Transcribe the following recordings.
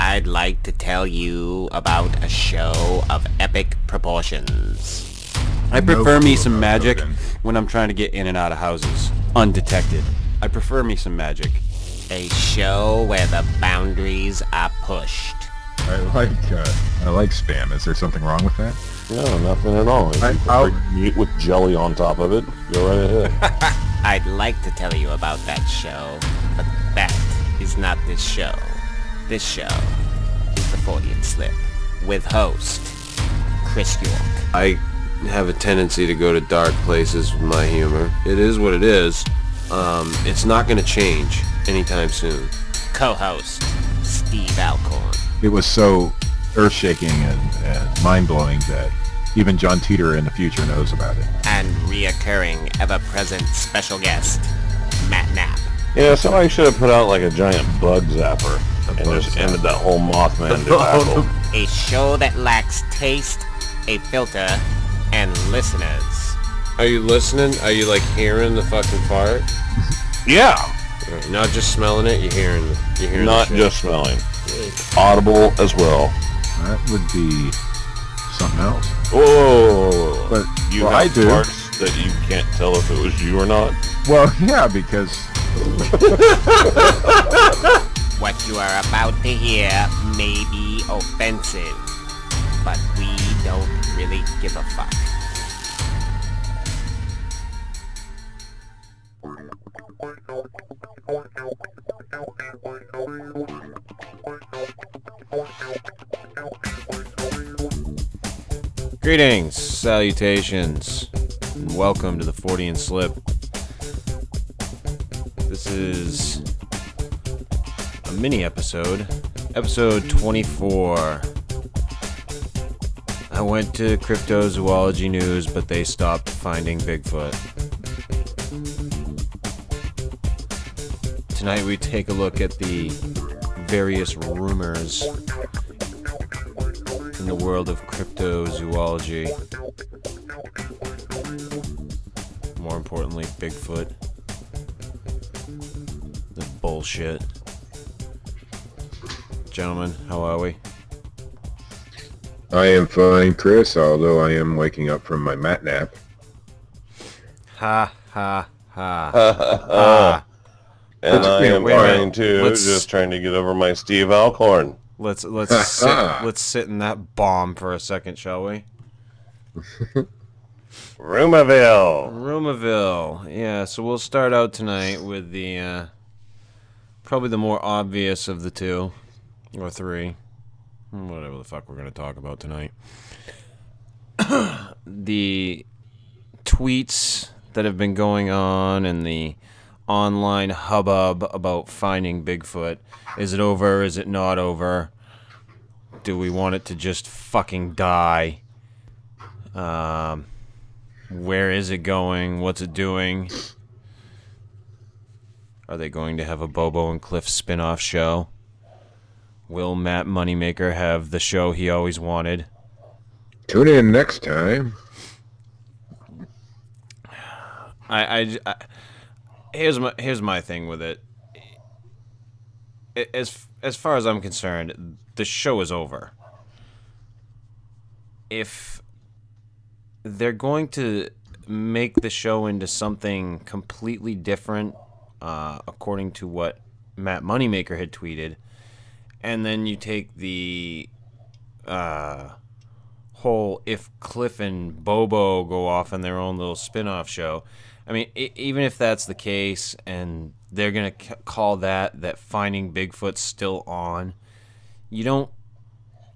I'd like to tell you about a show of epic proportions. I prefer me some magic when I'm trying to get in and out of houses undetected. I prefer me some magic. A show where the boundaries are pushed. I like spam. Is there something wrong with that? No, nothing at all. If you prefer meat with jelly on top of it, go right ahead. I'd like to tell you about that show, but that is not this show. This show is the Fortean Slip, with host Chris York. I have a tendency to go to dark places with my humor. It is what it is. It's not going to change anytime soon. Co-host Steve Alcorn. It was so earth-shaking and mind-blowing that even John Teeter in the future knows about it. And reoccurring, ever-present special guest, Matt Knapp. Yeah, somebody should have put out like a giant bug zapper and just ended that whole Mothman debacle. A show that lacks taste, a filter, and listeners. Are you listening? Are you like hearing the fucking fart? Yeah! Right, not just smelling it, you're hearing Not just smelling. Audible as well. That would be something else. Whoa! But You well, have I do. farts that you can't tell if it was you or not? Well, yeah, because What you are about to hear may be offensive, but we don't really give a fuck. Greetings, salutations, and welcome to the Fortean Slip. This is a mini episode, episode 24. I went to Cryptozoologynews, but they stopped finding Bigfoot. Tonight we take a look at the various rumors in the world of cryptozoology. More importantly, Bigfoot. The bullshit. Gentlemen, how are we? I am fine, Chris, although I am waking up from my mat nap. Ha ha ha. Ha. And I am wait a minute. fine too, Let's- just trying to get over my Steve Alcorn. Let's sit in that bomb for a second, shall we? Rumaville! Rumaville. Yeah, so we'll start out tonight with the probably the more obvious of the two or three. Whatever the fuck we're going to talk about tonight. The tweets that have been going on and the online hubbub about finding Bigfoot. Is it over? Is it not over? Do we want it to just fucking die? Where is it going? What's it doing? Are they going to have a Bobo and Cliff spin-off show? Will Matt Moneymaker have the show he always wanted? Tune in next time. Here's my thing with it. As far as I'm concerned, the show is over. If they're going to make the show into something completely different, according to what Matt Moneymaker had tweeted, and then you take the whole if Cliff and Bobo go off on their own little spin-off show, I mean, even if that's the case and they're going to call that Finding Bigfoot's still on,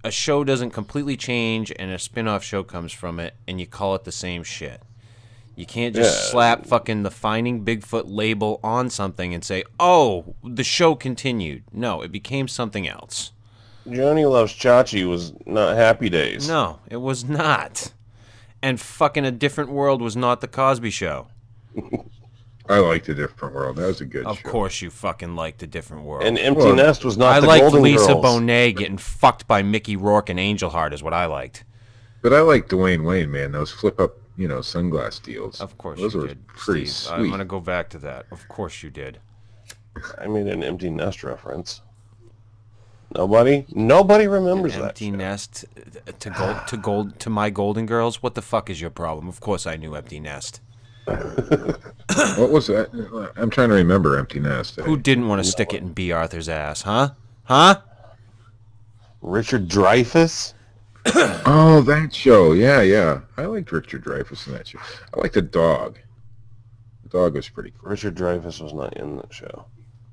a show doesn't completely change and a spin-off show comes from it and you call it the same shit. You can't just slap fucking the Finding Bigfoot label on something and say, oh, the show continued. No, it became something else. Johnny Loves Chachi was not Happy Days. No, it was not. And fucking A Different World was not The Cosby Show. I liked A Different World. That was a good show. Of course you fucking liked A Different World. And Empty Nest was not I the liked Golden Lisa Girls. Bonet getting fucked by Mickey Rourke and Angel Heart is what I liked. But I like Dwayne Wayne, man. Those flip-up, sunglass deals. Of course Those you were did, pretty Steve. sweet. I'm going to go back to that. Of course you did. I made an Empty Nest reference. Nobody remembers that. Empty Nest to my Golden Girls. What the fuck is your problem? Of course I knew Empty Nest. What was that? I'm trying to remember Empty Nest. Who didn't want to stick it in B. Arthur's ass, huh? Huh? Richard Dreyfuss? Oh, that show. Yeah. I liked Richard Dreyfuss in that show. I liked the dog. The dog was pretty cool. Richard Dreyfuss was not in that show.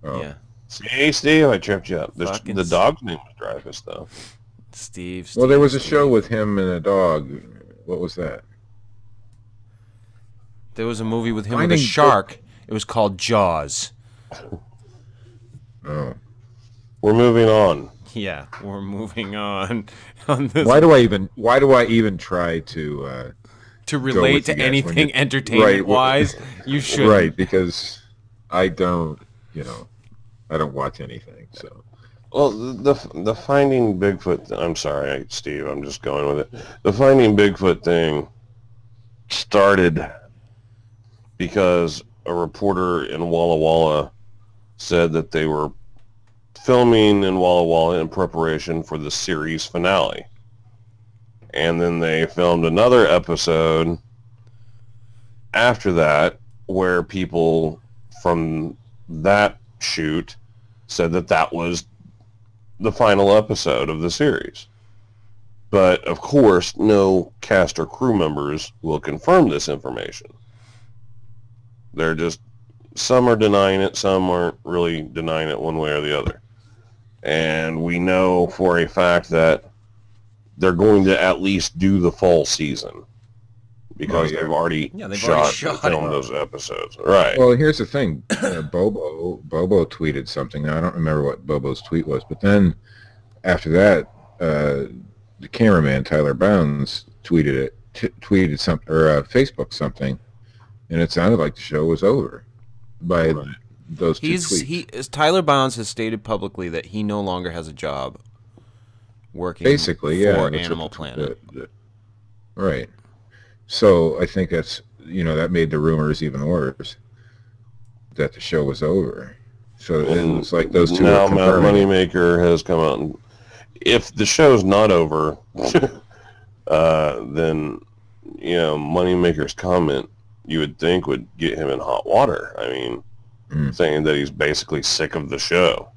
Oh. Yeah. See, Steve, I tripped you up. The dog's name was Dreyfuss, though. Steve. Well, there was a show with him and a dog. What was that? There was a movie with him with a shark. It was called Jaws. Oh. We're moving on. Yeah, we're moving on this. Why do I even try to relate to anything entertainment-wise? You should. Right, because I don't watch anything. So. Well, the Finding Bigfoot. I'm sorry, Steve. I'm just going with it. The Finding Bigfoot thing started because a reporter in Walla Walla said that they were filming in Walla Walla in preparation for the series finale. And then they filmed another episode after that where people from that shoot said that was the final episode of the series. But, of course, no cast or crew members will confirm this information. They're just, some are denying it, some aren't really denying it one way or the other. And we know for a fact that they're going to at least do the fall season because they've already filmed those episodes. Right. Well, here's the thing. Bobo tweeted something. I don't remember what Bobo's tweet was, but then after that, the cameraman Tyler Bounds tweeted something or Facebook something, and it sounded like the show was over by those two tweets. Tyler Bounds has stated publicly that he no longer has a job working basically for Animal Planet. Right. So I think that's that made the rumors even worse that the show was over. So it was like those two. Now Matt Moneymaker has come out, and if the show's not over, then Moneymaker's comment you would think would get him in hot water. I mean, saying that he's basically sick of the show.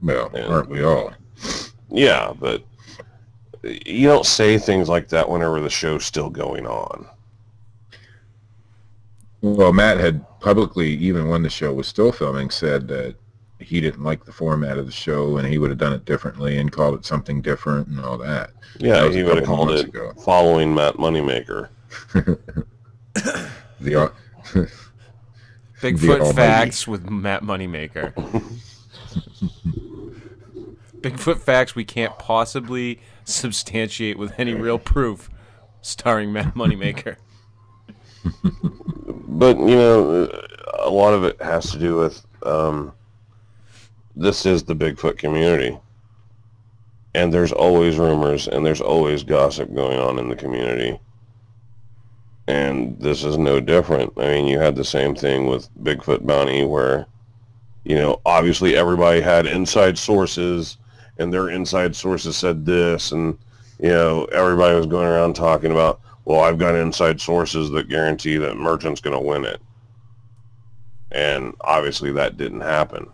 Well, aren't we all? Yeah, but you don't say things like that whenever the show's still going on. Well, Matt had publicly, even when the show was still filming, said that he didn't like the format of the show and he would have done it differently and called it something different and all that. Yeah, he would have called it Following Matt Moneymaker. Bigfoot Facts with Matt Moneymaker. Bigfoot Facts we can't possibly substantiate with any real proof, starring Matt Moneymaker. But, a lot of it has to do with this is the Bigfoot community. And there's always rumors and there's always gossip going on in the community. And this is no different. I mean, you had the same thing with Bigfoot Bounty where, obviously everybody had inside sources and their inside sources said this and, everybody was going around talking about, well, I've got inside sources that guarantee that Merchant's going to win it. And obviously that didn't happen.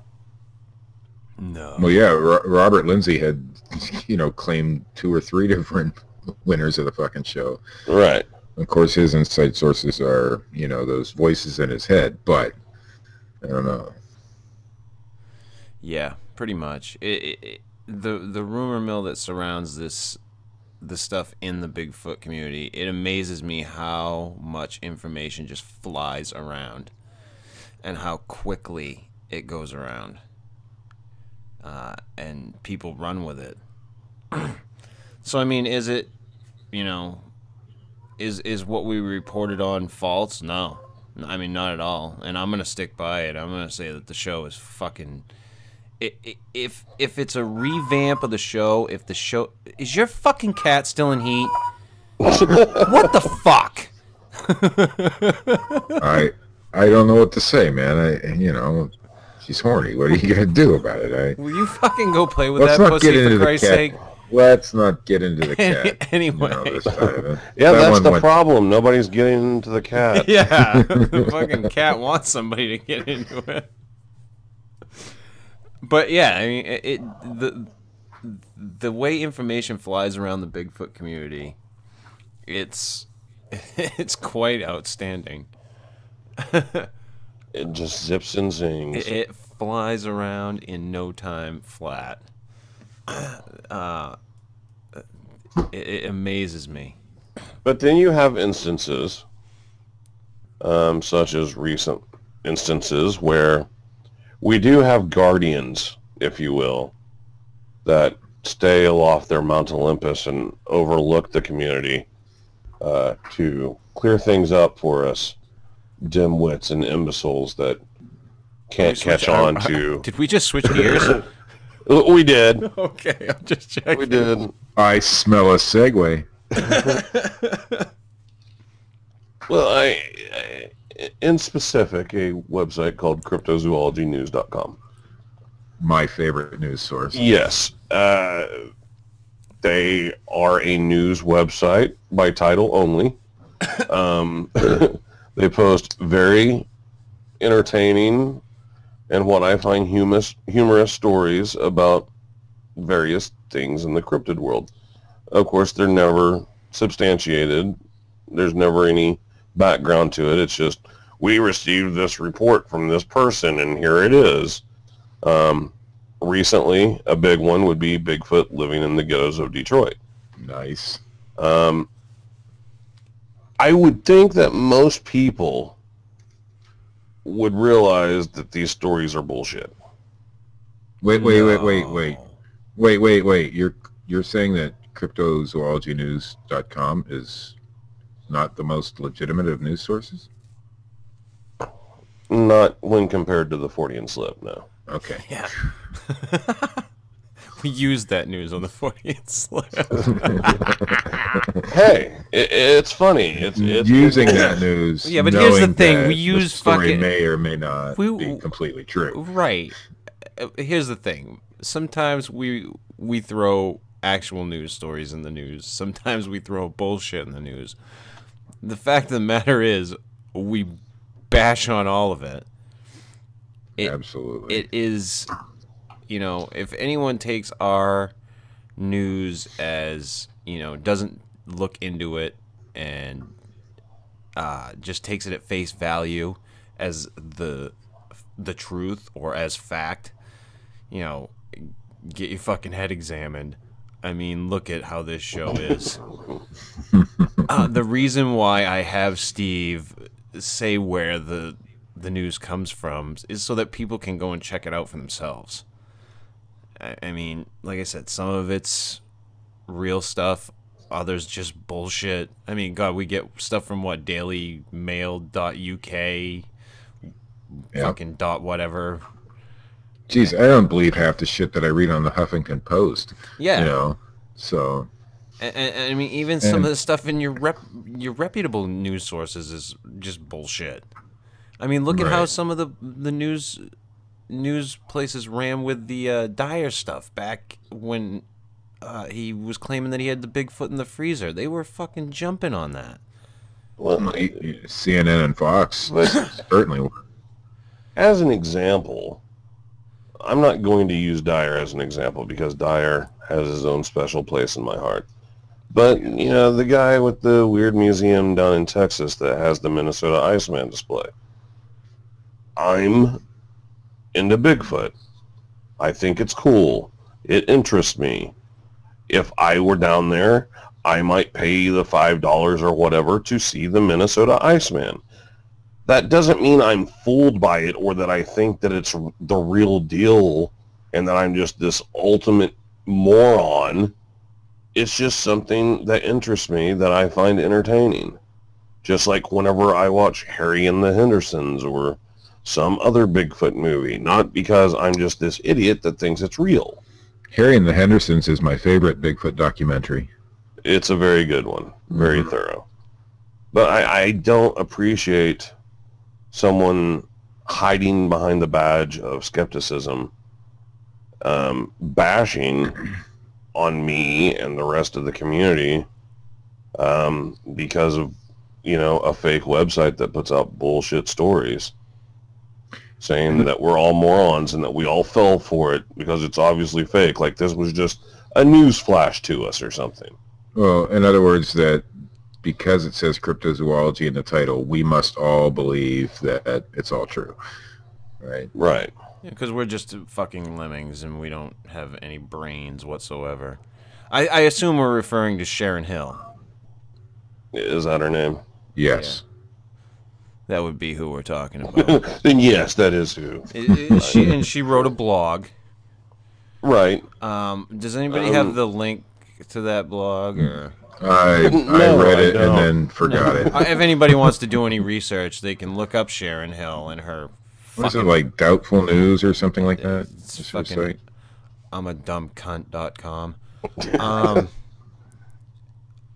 No. Well, yeah, Robert Lindsay had, claimed 2 or 3 different winners of the fucking show. Right. Of course, his inside sources are, those voices in his head, but I don't know. Yeah, pretty much. The rumor mill that surrounds the stuff in the Bigfoot community, it amazes me how much information just flies around and how quickly it goes around. And people run with it. So, I mean, is it, is what we reported on false? No. I mean, not at all. And I'm going to stick by it. I'm going to say that the show is fucking... If it's a revamp of the show, if the show... Is your fucking cat still in heat? What the fuck? I don't know what to say, man. She's horny. What are you gonna do about it? Will you fucking go play with Let's that not pussy get into for the Christ's cat. sake? Let's not get into the cat. Anyway. This time. Yeah, That that's one the went- problem. Nobody's getting into the cat. Yeah, the fucking cat wants somebody to get into it. But yeah, I mean, the way information flies around the Bigfoot community, it's quite outstanding. It just zips and zings. It flies around in no time flat. It amazes me. But then you have instances, such as recent instances, where we do have guardians, if you will, that stay aloft their Mount Olympus and overlook the community to clear things up for us dimwits and imbeciles that can't catch on to... Did we just switch gears? We did. Okay, I'm just checking. We did. I smell a segue. Well, in specific, a website called Cryptozoologynews.com. My favorite news source. Yes. They are a news website by title only. They post very entertaining and what I find humorous stories about various things in the cryptid world. Of course, they're never substantiated. There's never any background to it. It's just, we received this report from this person, and here it is. Recently, a big one would be Bigfoot living in the ghettos of Detroit. Nice. I would think that most people would realize that these stories are bullshit. Wait. You're saying that Cryptozoologynews.com is not the most legitimate of news sources? Not when compared to the Fortean Slip, no. Okay. Yeah. We used that news on the Fortean Slip. Hey, it's funny. It's using that news. Yeah, but here's the knowing thing, that we use the story fucking- may or may not be completely true. Right. Here's the thing. Sometimes we throw actual news stories in the news. Sometimes we throw bullshit in the news. The fact of the matter is, we bash on all of it. Absolutely. It is, if anyone takes our news as, doesn't look into it and just takes it at face value as the truth or as fact, get your fucking head examined. I mean, look at how this show is. The reason why I have Steve say where the news comes from is so that people can go and check it out for themselves. I mean, like I said, some of it's real stuff, others just bullshit. I mean, God, we get stuff from dailymail.uk, fucking dot whatever. Jeez, I don't believe half the shit that I read on the Huffington Post. Yeah. So. And I mean, even some of the stuff in your reputable news sources is just bullshit. I mean, look at how some of the news places ran with the Dyer stuff back when he was claiming that he had the Bigfoot in the freezer. They were fucking jumping on that. Well, CNN and Fox certainly were. As an example, I'm not going to use Dyer as an example because Dyer has his own special place in my heart. But, the guy with the weird museum down in Texas that has the Minnesota Iceman display. I'm into Bigfoot. I think it's cool. It interests me. If I were down there, I might pay the $5 or whatever to see the Minnesota Iceman. That doesn't mean I'm fooled by it or that I think that it's the real deal and that I'm just this ultimate moron. It's just something that interests me that I find entertaining. Just like whenever I watch Harry and the Hendersons or some other Bigfoot movie, not because I'm just this idiot that thinks it's real. Harry and the Hendersons is my favorite Bigfoot documentary. It's a very good one, very thorough. But I don't appreciate someone hiding behind the badge of skepticism, bashing on me and the rest of the community because of, a fake website that puts out bullshit stories saying that we're all morons and that we all fell for it because it's obviously fake. Like this was just a news flash to us or something. Well, in other words, that because it says cryptozoology in the title, we must all believe that it's all true. Right. Right. Because we're just fucking lemmings and we don't have any brains whatsoever. I assume we're referring to Sharon Hill. Is that her name? Yes. Yeah. That would be who we're talking about. Then yes, that is who. She wrote a blog. Right. Does anybody have the link to that blog? Or I read it and then forgot it. If anybody wants to do any research, they can look up Sharon Hill and her. What is it, like Doubtful News or something like that? It's fucking I'm a dumbcunt.com.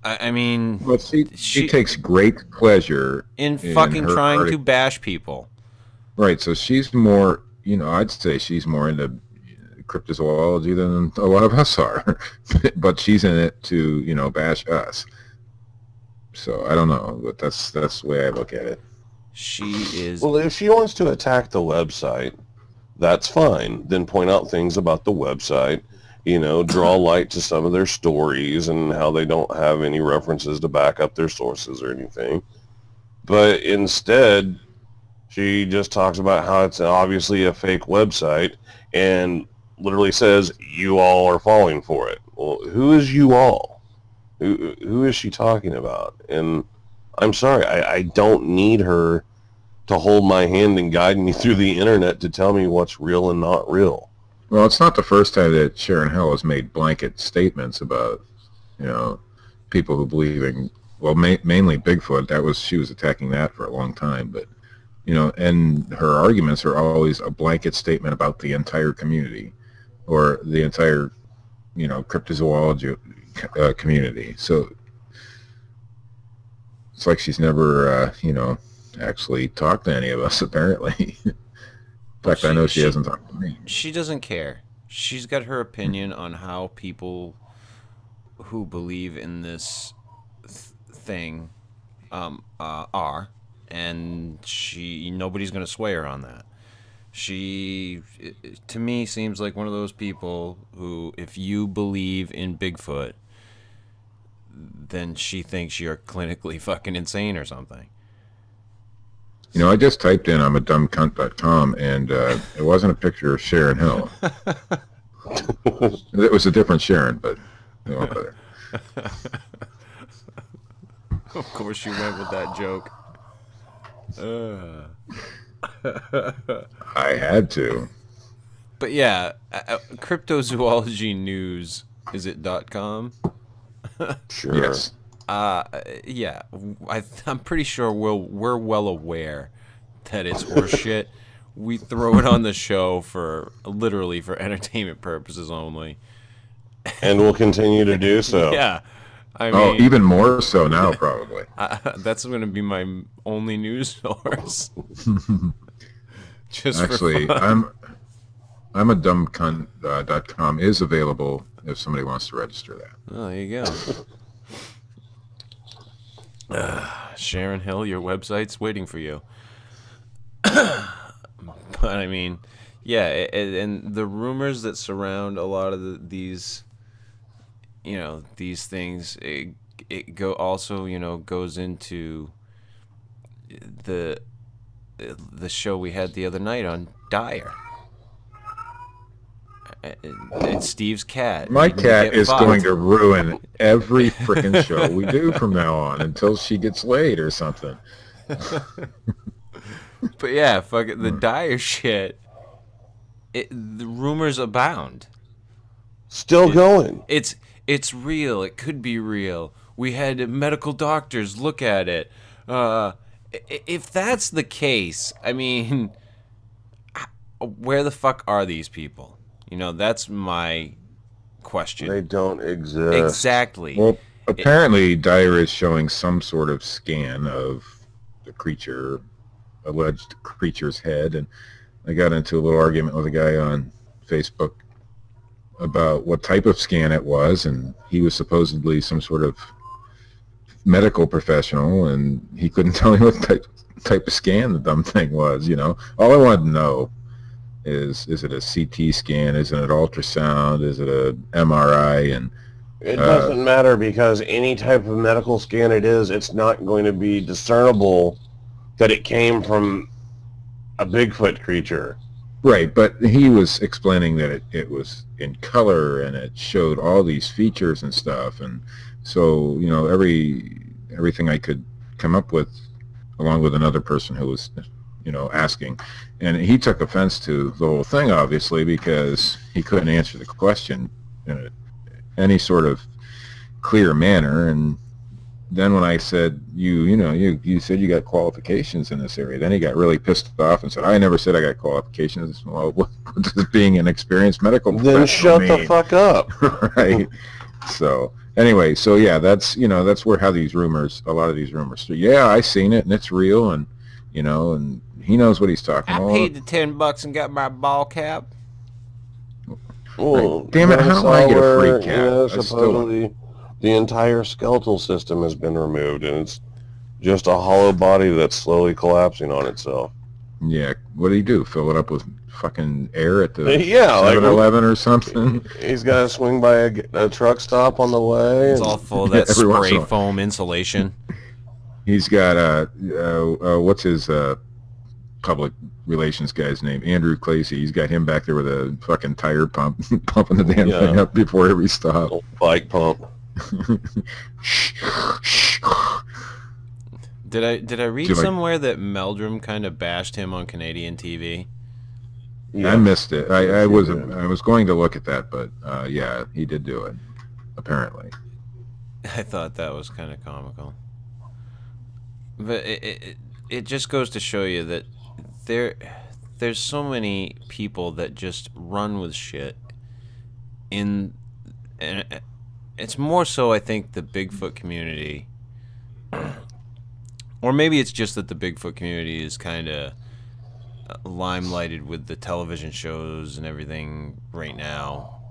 I mean, well, she takes great pleasure in fucking trying to bash people. Right, so she's more, I'd say she's more into cryptozoology than a lot of us are. But she's in it to, bash us. So I don't know, but that's the way I look at it. She is... Well, if she wants to attack the website, that's fine. Then point out things about the website. Draw light to some of their stories and how they don't have any references to back up their sources or anything. But instead, she just talks about how it's obviously a fake website and literally says, you all are falling for it. Well, who is you all? Who is she talking about? And I'm sorry, I don't need her to hold my hand and guide me through the internet to tell me what's real and not real. Well, it's not the first time that Sharon Hill has made blanket statements about, people who believe in, well, mainly Bigfoot. She was attacking that for a long time. But, and her arguments are always a blanket statement about the entire community or the entire, cryptozoology community. So it's like she's never, actually talked to any of us, apparently. In fact, I know she hasn't talked to me. She doesn't care. She's got her opinion on how people who believe in this thing are, and nobody's going to sway her on that. She, to me, seems like one of those people who, if you believe in Bigfoot, then she thinks you're clinically fucking insane or something. I just typed in I'm a dumbcunt.com and it wasn't a picture of Sharon Hill. It was a different Sharon, but whatever. Of course you went with that joke. I had to. But yeah, Cryptozoologynews, is it .com? Sure. Yes. Yeah, I'm pretty sure we're well aware that it's horseshit. We throw it on the show literally for entertainment purposes only. And we'll continue to do so. Yeah. I mean, even more so now, probably. That's going to be my only news source. Just actually, for fun. I'm a dumbcunt.com is available if somebody wants to register that. Oh, there you go. Sharon Hill, your website's waiting for you. But I mean, yeah, and the rumors that surround a lot of these, these things, it goes into the show we had the other night on Dyer. And Steve's cat. My cat is going to ruin every freaking show we do from now on until she gets laid or something. But yeah, fuck it, the Dyer shit. The rumors abound. Still going. It's real. It could be real. We had medical doctors look at it. If that's the case, I mean, where the fuck are these people? That's my question. They don't exist. Exactly. Well, apparently Dyer is showing some sort of scan of the creature alleged creature's head, and I got into a little argument with a guy on Facebook about what type of scan it was, and he was supposedly some sort of medical professional, and he couldn't tell me what type of scan the dumb thing was. All I wanted to know is it a CT scan? Is it an ultrasound? Is it a MRI? And it doesn't matter, because any type of medical scan it's not going to be discernible that it came from a Bigfoot creature. Right, but he was explaining that it was in color and it showed all these features and stuff, and so everything I could come up with, along with another person who was asking, and he took offense to the whole thing, obviously, because he couldn't answer the question in any sort of clear manner. And then when I said, you said you got qualifications in this area, then he got really pissed off and said, I never said I got qualifications. Well, what does being an experienced medical professional then shut mean? the fuck up. Right. So anyway, that's where a lot of these rumors, yeah, I seen it and it's real, and and he knows what he's talking about. I paid the $10 and got my ball cap. Well, right. Damn it, how do I get a free cap? Supposedly the entire skeletal system has been removed, and it's just a hollow body that's slowly collapsing on itself. Yeah, what did he do? Fill it up with fucking air at the 7-Eleven or something? He's got to swing by a truck stop on the way. It's all full of that spray foam insulation. He's got what's his public relations guy's name? Andrew Clacy. He's got him back there with a fucking tire pump, pumping the damn thing up before every stop. Bike pump. Did I read somewhere that Meldrum kind of bashed him on Canadian TV? Yeah. I missed it. I was going to look at that, but yeah, he did do it, apparently. I thought that was kind of comical. But it just goes to show you that there's so many people that just run with shit and it's more so, I think, the Bigfoot community, or maybe it's just that the Bigfoot community is kind of limelighted with the television shows and everything right now.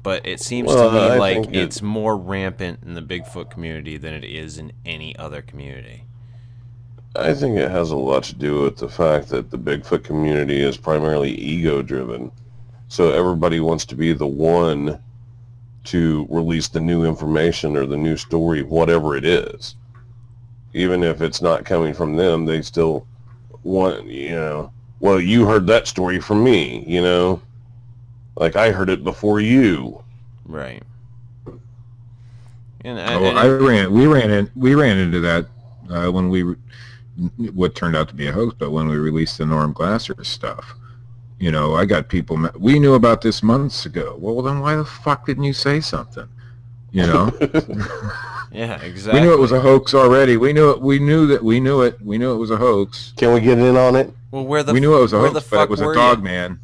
But it seems to me like it's more rampant in the Bigfoot community than it is in any other community. I think it has a lot to do with the fact that the Bigfoot community is primarily ego-driven. So everybody wants to be the one to release the new information or the new story, whatever it is. Even if it's not coming from them, they still want, well, you heard that story from me, like I heard it before you. Right. We ran into that when what turned out to be a hoax, but when we released the Norm Glasser stuff. I got people, we knew about this months ago. Well, then why the fuck didn't you say something? Yeah, exactly. We knew it was a hoax already. We knew it was a hoax. Can we get in on it? Well, we knew it was a hoax, but it was a dog man.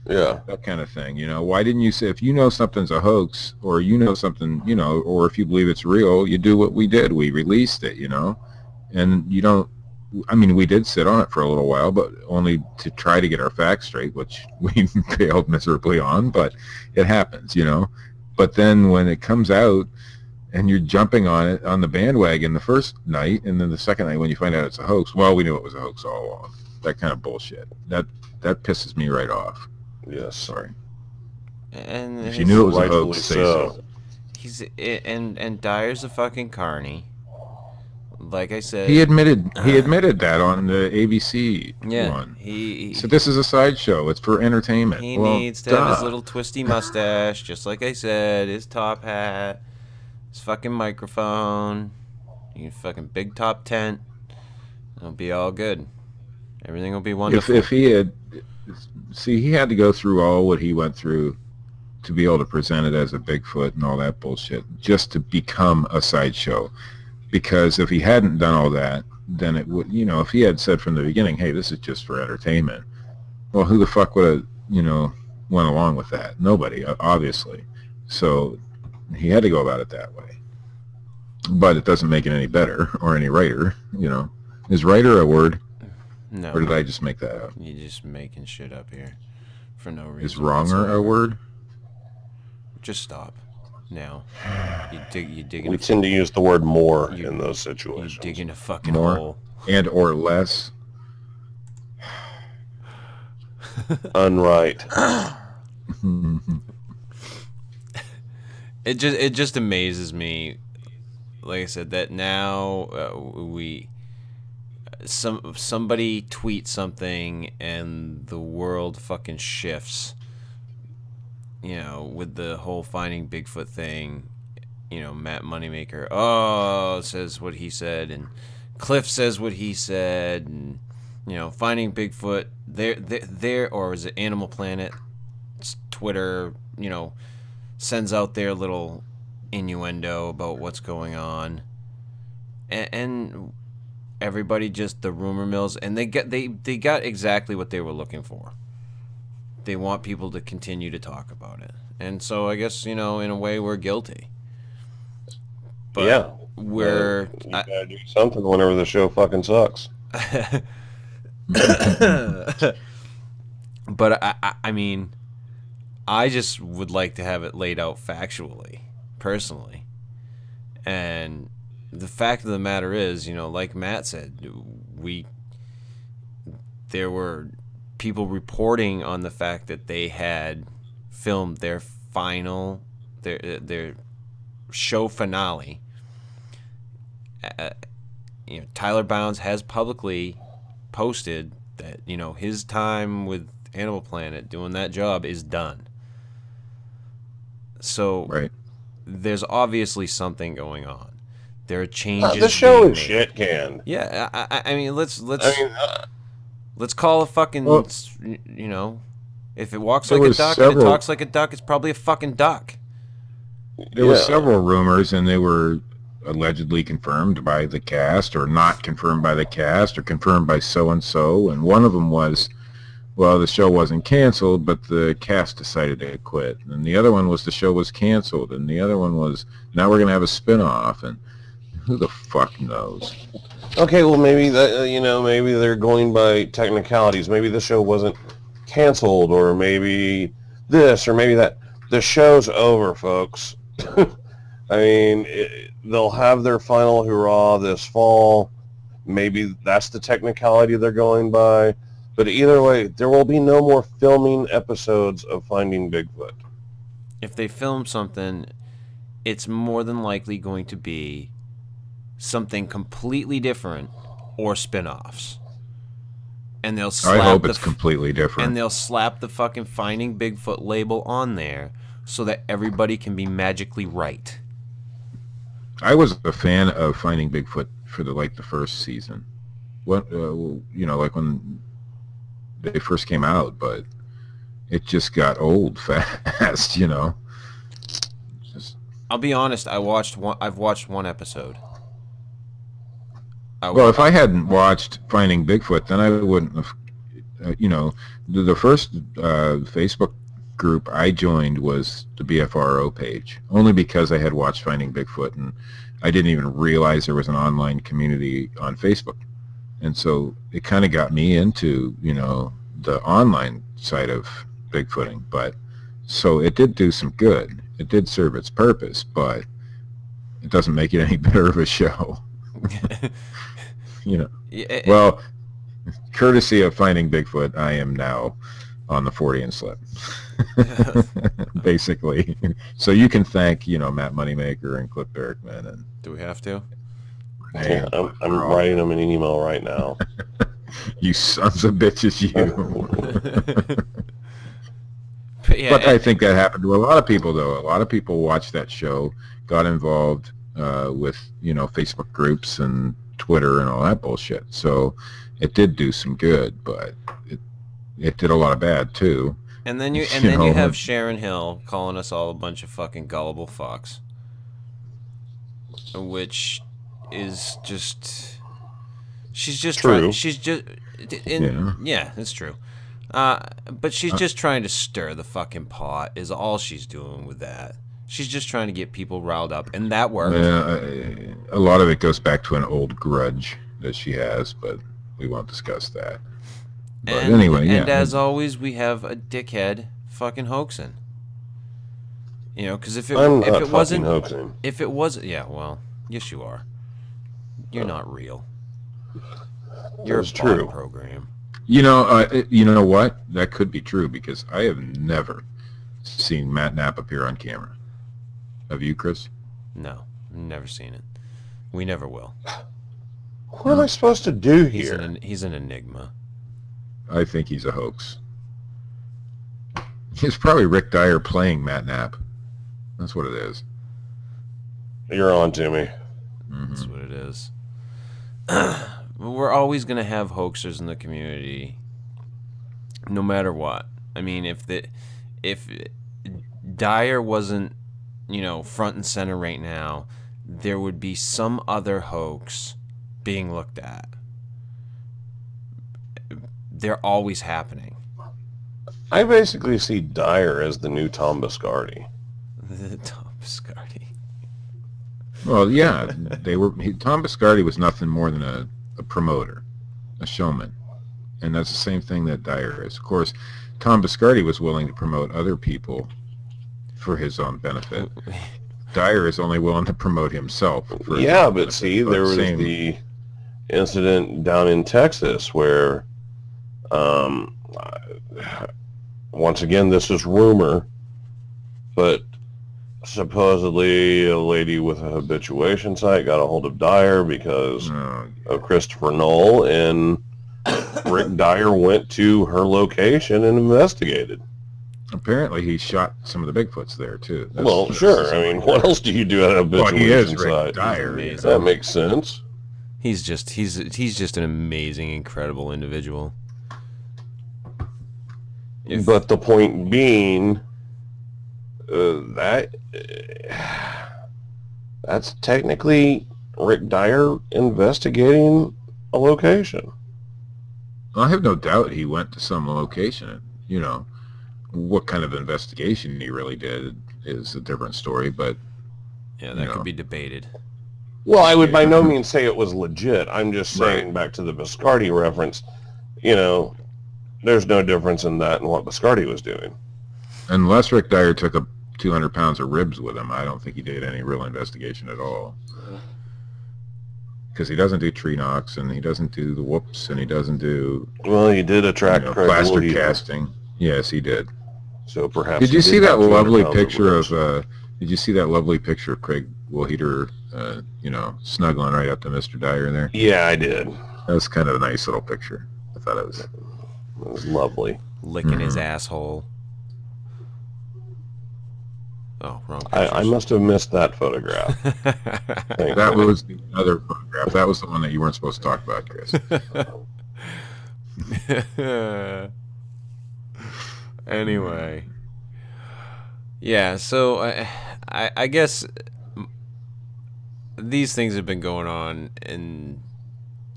Yeah. That kind of thing, Why didn't you say, if you know something's a hoax, or you know something, or if you believe it's real, you do what we did. We released it, and you don't, we did sit on it for a little while, but only to try to get our facts straight, which we failed miserably on, but it happens, But then when it comes out and you're jumping on it, on the bandwagon the first night, and then the second night when you find out it's a hoax, well, we knew it was a hoax all along. That kind of bullshit. That pisses me right off. Yes. Sorry. And if you knew it was a hoax, say so. And Dyer's a fucking carny. Like I said, he admitted that on the ABC one. He said this is a sideshow. It's for entertainment. He needs to have his little twisty mustache, just like I said, his top hat, his fucking microphone, your fucking big top tent. It'll be all good. Everything will be wonderful. If he had, he had to go through all what he went through to be able to present it as a Bigfoot and all that bullshit, just to become a sideshow. Because if he hadn't done all that, then it would, if he had said from the beginning, hey, this is just for entertainment, well, who the fuck would have, went along with that? Nobody, obviously. So he had to go about it that way. But it doesn't make it any better or any righter, Is writer a word? No. Or did I just make that up? You're just making shit up here for no reason. Is wronger whatsoever. a word? Just stop. Now. You dig We tend to use the word more in those You situations. dig in a fucking More hole. and or less. Unright. It just amazes me, like I said, that now somebody tweets something and the world fucking shifts. You know, with the whole Finding Bigfoot thing, you know, Matt Moneymaker, says what he said, and Cliff says what he said, and, you know, Finding Bigfoot, or is it Animal Planet, Twitter, you know, sends out their little innuendo about what's going on, and everybody just, the rumor mills, and they got exactly what they were looking for. They want people to continue to talk about it. And so I guess, you know, in a way we're guilty. But yeah. You gotta do something whenever the show fucking sucks. But I mean, I just would like to have it laid out factually, personally. And the fact of the matter is, you know, like Matt said, there were people reporting on the fact that they had filmed their show finale. You know, Tyler Bounds has publicly posted that, you know, his time with Animal Planet doing that job is done. So Right. There's obviously something going on. There are changes. The show being is made. shit canned. Yeah, I mean, let's I let's call a fucking, Well, you know, if it walks there like a was duck and it several- talks like a duck, it's probably a fucking duck. There were several rumors, and they were allegedly confirmed by the cast, or not confirmed by the cast, or confirmed by so-and-so. And one of them was, well, the show wasn't canceled, but the cast decided to quit. And the other one was the show was canceled. And the other one was, now we're going to have a spin-off. And who the fuck knows? Okay, well, maybe that, maybe they're going by technicalities. Maybe the show wasn't canceled, or maybe this, or maybe that. The show's over, folks. I mean, they'll have their final hurrah this fall. Maybe that's the technicality they're going by. But either way, there will be no more filming episodes of Finding Bigfoot. If they film something, it's more than likely going to be something completely different or spin-offs. And they'll slap I hope it's completely different. And they'll slap the fucking Finding Bigfoot label on there so that everybody can be magically right. I was a fan of Finding Bigfoot for the first season. What like when they first came out, but it just got old fast, you know. I'll be honest, I've watched one episode. Well, if I hadn't watched Finding Bigfoot, then I wouldn't have, the first Facebook group I joined was the BFRO page, only because I had watched Finding Bigfoot, and I didn't even realize there was an online community on Facebook. And so it kind of got me into, the online side of Bigfooting. But so it did do some good. It did serve its purpose, but it doesn't make it any better of a show. Well, courtesy of Finding Bigfoot, I am now on the Fortean Slip, basically. So you can thank, Matt Moneymaker and Cliff Berkman. And do we have to? Yeah, I'm writing them an email right now. You sons of bitches, you. Yeah, but I think that happened to a lot of people, though. A lot of people watched that show, got involved with, Facebook groups and Twitter and all that bullshit. So it did do some good, but it did a lot of bad too. And then you have Sharon Hill calling us all a bunch of fucking gullible fucks, which is just she's just true. Trying, she's just yeah, it's true. But she's just trying to stir the fucking pot. Is all she's doing with that. She's just trying to get people riled up, and that worked. A lot of it goes back to an old grudge, that she has, but we won't discuss that. But And, anyway, and yeah. as always, we have a dickhead fucking hoaxing. You know, because I'm not fucking hoaxing. If it wasn't, yeah, well, yes, you are. You're not real. You're a bot program. You know what? That could be true because I have never seen Matt Knapp appear on camera. Have you, Chris? No, never seen it. We never will. What am I supposed to do here? He's an enigma. I think he's a hoax. He's probably Rick Dyer playing Matt Knapp. That's what it is. You're on to me. That's what it is. We're always going to have hoaxers in the community, no matter what. I mean, if Dyer wasn't, front and center right now, there would be some other hoax being looked at. They're always happening. I basically see Dyer as the new Tom Biscardi. The Tom Biscardi. Well, yeah, Tom Biscardi was nothing more than a promoter, a showman, and that's the same thing that Dyer is. Of course, Tom Biscardi was willing to promote other people for his own benefit. Dyer is only willing to promote himself. For his own benefit. See, there was the incident down in Texas where, once again, this is rumor, but supposedly a lady with a habituation site got a hold of Dyer because of Christopher Knoll, and Rick Dyer went to her location and investigated. Apparently, he shot some of the Bigfoots there too. Sure. I mean, what else do you do at a habituation he is site? Rick Dyer. That makes sense. He's just an amazing, incredible individual. But the point being, that's technically Rick Dyer investigating a location. I have no doubt he went to some location. What kind of investigation he really did is a different story, but yeah, that could be debated. Well, I would by no means say it was legit. I'm just saying, back to the Biscardi reference, there's no difference in that and what Biscardi was doing. Unless Rick Dyer took 200 pounds of ribs with him, I don't think he did any real investigation at all. Because he doesn't do tree knocks, and he doesn't do the whoops, and he doesn't do... Well, he did attract plaster casting. Yes, he did. So perhaps... Did you see that lovely picture of... did you see that lovely picture of Craig Woolheater, snuggling right up to Mr. Dyer there? Yeah, I did. That was kind of a nice little picture. I thought it was... It was lovely. Licking his asshole. Oh, wrong I must have missed that photograph. That was the other photograph. That was the one that you weren't supposed to talk about, Chris. Anyway. Yeah, so I guess these things have been going on, and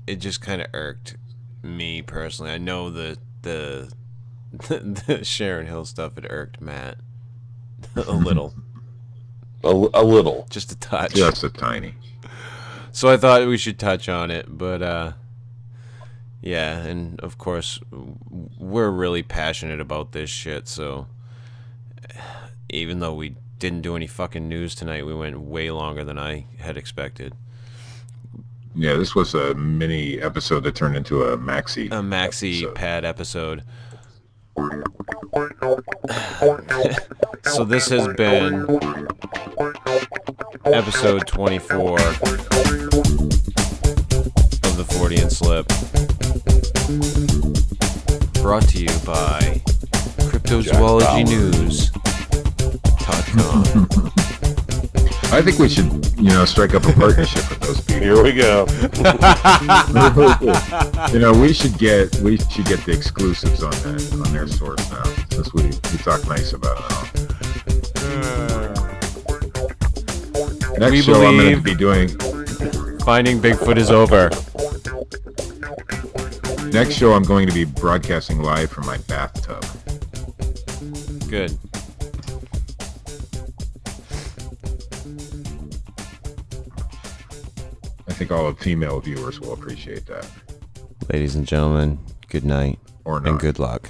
it just kind of irked me personally. I know the Sharon Hill stuff had irked Matt. A little. A little. Just a touch. Just a tiny. So I thought we should touch on it, but yeah, and of course we're really passionate about this shit, so even though we didn't do any fucking news tonight, we went way longer than I had expected. Yeah, this was a mini episode that turned into a maxi episode. Pad episode. So this has been episode 24 of the Fortean Slip, brought to you by Cryptozoologynews.com. I think we should, strike up a partnership with those people. Here we go. We should get the exclusives on their source now, since we talk nice about it all. Next show I'm going to be doing... Finding Bigfoot is over. Next show I'm going to be broadcasting live from my bathtub. Good. I think all the female viewers will appreciate that. Ladies and gentlemen, good night Or not. and good luck.